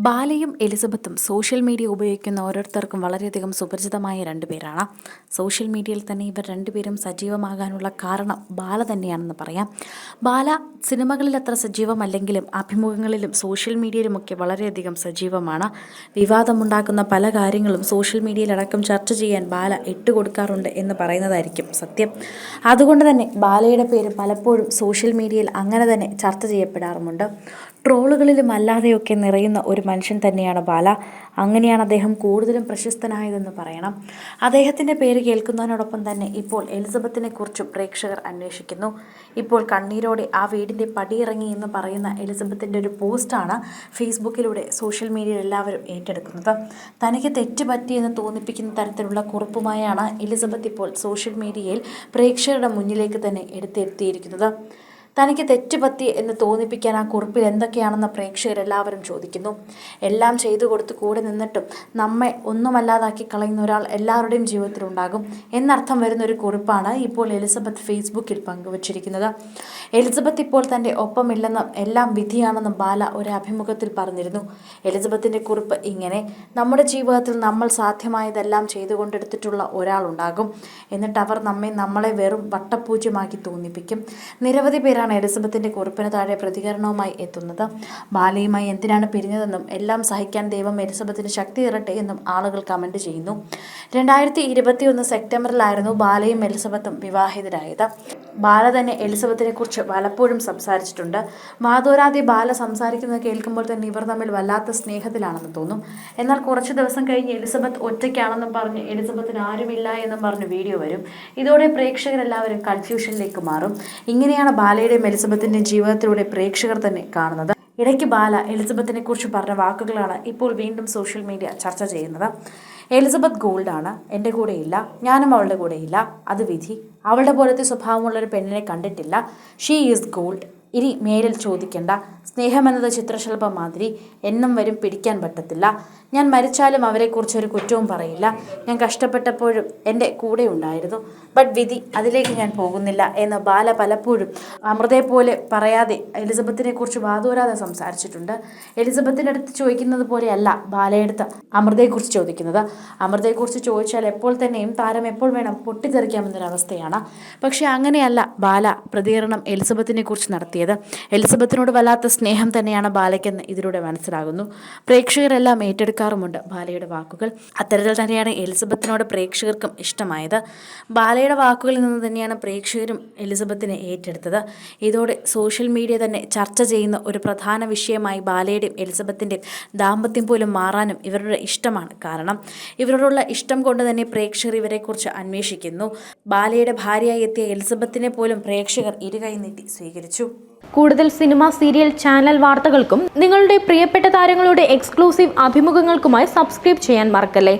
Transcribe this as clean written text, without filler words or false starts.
ബാലയും എലിസബത്തും social media ഉപയോഗിക്കുന്ന ഓരോരുത്തർക്കും വളരെയധികം സുപരിചിതമായ രണ്ടുപേരാണ്. സോഷ്യൽ മീഡിയയിൽ തന്നെ ഇവർ രണ്ടുപേരും സജീവമാകാനുള്ള കാരണം ബാല തന്നെയാണെന്ന് പറയാം. ബാല സിനിമകളിൽ അത്ര സജീവമല്ലെങ്കിലും അഭിമുഖങ്ങളിലും സോഷ്യൽ മീഡിയയിലുമൊക്കെ വളരെയധികം സജീവമാണ്. വിവാദമുണ്ടാക്കുന്ന പല കാര്യങ്ങളും സോഷ്യൽ മീഡിയയിലടക്കം ചർച്ച ചെയ്യാൻ ബാല ഇട്ടുകൊടുക്കാറുണ്ട് എന്ന് പറയുന്നതായിരിക്കും സത്യം. അതുകൊണ്ട് തന്നെ ബാലയുടെ പേര് പലപ്പോഴും സോഷ്യൽ മീഡിയയിൽ അങ്ങനെ തന്നെ ചർച്ച ചെയ്യപ്പെടാറുമുണ്ട്. ട്രോളുകളിലും അല്ലാതെയൊക്കെ നിറയുന്ന ഒരു മനുഷ്യൻ തന്നെയാണ് ബാല. അങ്ങനെയാണ് അദ്ദേഹം കൂടുതലും പ്രശസ്തനായതെന്ന് പറയണം. അദ്ദേഹത്തിൻ്റെ പേര് കേൾക്കുന്നതിനോടൊപ്പം തന്നെ ഇപ്പോൾ എലിസബത്തിനെ കുറിച്ചും പ്രേക്ഷകർ അന്വേഷിക്കുന്നു. ഇപ്പോൾ കണ്ണീരോടെ ആ വീടിൻ്റെ പടിയിറങ്ങി എന്ന് പറയുന്ന എലിസബത്തിൻ്റെ ഒരു പോസ്റ്റാണ് ഫേസ്ബുക്കിലൂടെ സോഷ്യൽ മീഡിയയിൽ എല്ലാവരും ഏറ്റെടുക്കുന്നത്. തനിക്ക് തെറ്റ് പറ്റിയെന്ന് തോന്നിപ്പിക്കുന്ന തരത്തിലുള്ള കുറിപ്പുമായാണ് എലിസബത്ത് ഇപ്പോൾ സോഷ്യൽ മീഡിയയിൽ പ്രേക്ഷകരുടെ മുന്നിലേക്ക് തന്നെ എടുത്തെത്തിയിരിക്കുന്നത്. തനിക്ക് തെറ്റുപറ്റി എന്ന് തോന്നിപ്പിക്കാൻ ആ കുറിപ്പിൽ എന്തൊക്കെയാണെന്ന് പ്രേക്ഷകരെല്ലാവരും ചോദിക്കുന്നു. എല്ലാം ചെയ്തു കൊടുത്ത് കൂടെ നിന്നിട്ടും നമ്മെ ഒന്നുമല്ലാതാക്കി കളയുന്ന ഒരാൾ എല്ലാവരുടെയും ജീവിതത്തിലുണ്ടാകും എന്നർത്ഥം വരുന്ന ഒരു കുറിപ്പാണ് ഇപ്പോൾ എലിസബത്ത് ഫേസ്ബുക്കിൽ പങ്കുവച്ചിരിക്കുന്നത്. എലിസബത്ത് ഇപ്പോൾ തൻ്റെ ഒപ്പമില്ലെന്നും എല്ലാം വിധിയാണെന്നും ബാല ഒരു അഭിമുഖത്തിൽ പറഞ്ഞിരുന്നു. എലിസബത്തിൻ്റെ കുറിപ്പ് ഇങ്ങനെ: നമ്മുടെ ജീവിതത്തിൽ നമ്മൾ സാധ്യമായതെല്ലാം ചെയ്തുകൊണ്ടെടുത്തിട്ടുള്ള ഒരാളുണ്ടാകും. എന്നിട്ട് അവർ നമ്മളെ വെറും വട്ടപൂജ്യമാക്കി തോന്നിപ്പിക്കും. നിരവധി പേരാണ് എലിസബത്തിൻ്റെ കുറിപ്പിന് താഴെ പ്രതികരണവുമായി എത്തുന്നത്. ബാലയുമായി എന്തിനാണ് പിരിഞ്ഞതെന്നും എല്ലാം സഹിക്കാൻ ദൈവം എലിസബത്തിന് ശക്തി തരട്ടെ എന്നും ആളുകൾ കമൻറ്റ് ചെയ്യുന്നു. 2021 സെപ്റ്റംബറിലായിരുന്നു ബാലയും എലിസബത്തും വിവാഹിതരായത്. ബാല തന്നെ എലിസബത്തിനെ കുറിച്ച് പലപ്പോഴും സംസാരിച്ചിട്ടുണ്ട്. വാതോരാതെ ബാല സംസാരിക്കുന്നത് കേൾക്കുമ്പോൾ തന്നെ ഇവർ തമ്മിൽ വല്ലാത്ത സ്നേഹത്തിലാണെന്ന് തോന്നും. എന്നാൽ കുറച്ച് ദിവസം കഴിഞ്ഞ് എലിസബത്ത് ഒറ്റയ്ക്കാണെന്നും പറഞ്ഞ് എലിസബത്തിന് ആരുമില്ല എന്നും പറഞ്ഞ് വീഡിയോ വരും. ഇതോടെ പ്രേക്ഷകരെല്ലാവരും കൺഫ്യൂഷനിലേക്ക് മാറും. ഇങ്ങനെയാണ് ബാലയുടെ എലിസബത്തിൻ്റെ ജീവിതത്തിലൂടെ പ്രേക്ഷകർ തന്നെ കാണുന്നത്. ഇടയ്ക്ക് ബാല എലിസബത്തിനെ കുറിച്ച് പറഞ്ഞ വാക്കുകളാണ് ഇപ്പോൾ വീണ്ടും സോഷ്യൽ മീഡിയ ചർച്ച ചെയ്യുന്നത്. എലിസബത്ത് ഗോൾഡാണ്, എൻ്റെ കൂടെയില്ല, ഞാനും അവളുടെ കൂടെയില്ല, അത് വിധി. അവളുടെ പോലത്തെ സ്വഭാവമുള്ളൊരു പെണ്ണിനെ കണ്ടിട്ടില്ല. She is gold. ഇനി മേലിൽ ചോദിക്കേണ്ട. സ്നേഹമെന്നത് ചിത്രശലഭം മാതിരി എന്നും വരും, പിടിക്കാൻ പറ്റത്തില്ല. ഞാൻ മരിച്ചാലും അവരെക്കുറിച്ചൊരു കുറ്റവും പറയില്ല. ഞാൻ കഷ്ടപ്പെട്ടപ്പോഴും എൻ്റെ കൂടെ ഉണ്ടായിരുന്നു. ബട്ട് വിധി, അതിലേക്ക് ഞാൻ പോകുന്നില്ല എന്ന് ബാല പലപ്പോഴും അമൃതയെ പോലെ പറയാതെ എലിസബത്തിനെ കുറിച്ച് വാതോരാതെ സംസാരിച്ചിട്ടുണ്ട്. എലിസബത്തിൻ്റെ അടുത്ത് ചോദിക്കുന്നത് പോലെയല്ല ബാലയെടുത്ത് അമൃതയെക്കുറിച്ച് ചോദിക്കുന്നത്. അമൃതയെക്കുറിച്ച് ചോദിച്ചാൽ എപ്പോൾ തന്നെയും താരം എപ്പോൾ വേണം പൊട്ടിത്തെറിക്കാമെന്നൊരവസ്ഥയാണ്. പക്ഷേ അങ്ങനെയല്ല ബാല പ്രതികരണം എലിസബത്തിനെ കുറിച്ച് നടത്തിയത്. എലിസബത്തിനോട് വല്ലാത്ത സ്നേഹം തന്നെയാണ് ബാലയ്ക്കെന്ന് ഇതിലൂടെ മനസ്സിലാകുന്നു. പ്രേക്ഷകരെല്ലാം ഏറ്റെടുക്കാറുമുണ്ട് ബാലയുടെ വാക്കുകൾ. അത്തരത്തിൽ തന്നെയാണ് എലിസബത്തിനോട് പ്രേക്ഷകർക്കും ഇഷ്ടമായത്. ബാലയുടെ വാക്കുകളിൽ നിന്ന് തന്നെയാണ് പ്രേക്ഷകരും എലിസബത്തിനെ ഏറ്റെടുത്തത്. ഇതോടെ സോഷ്യൽ മീഡിയ തന്നെ ചർച്ച ചെയ്യുന്ന ഒരു പ്രധാന വിഷയമായി ബാലയുടെയും എലിസബത്തിൻ്റെയും ദാമ്പത്യം പോലും മാറാനും ഇവരുടെ ഇഷ്ടമാണ് കാരണം. ഇവരോടുള്ള ഇഷ്ടം കൊണ്ട് തന്നെ പ്രേക്ഷകർ ഇവരെക്കുറിച്ച് അന്വേഷിക്കുന്നു. ബാലയുടെ ഭാര്യയായി എത്തിയ എലിസബത്തിനെ പോലും പ്രേക്ഷകർ ഇരുകൈ നീട്ടി സ്വീകരിച്ചു. കൂടുതൽ സിനിമ, സീരിയൽ, ചാനൽ വാർത്തകൾക്കും നിങ്ങളുടെ പ്രിയപ്പെട്ട താരങ്ങളുടെ എക്സ്ക്ലൂസീവ് അഭിമുഖങ്ങൾക്കുമായി സബ്സ്ക്രൈബ് ചെയ്യാൻ മറക്കല്ലേ.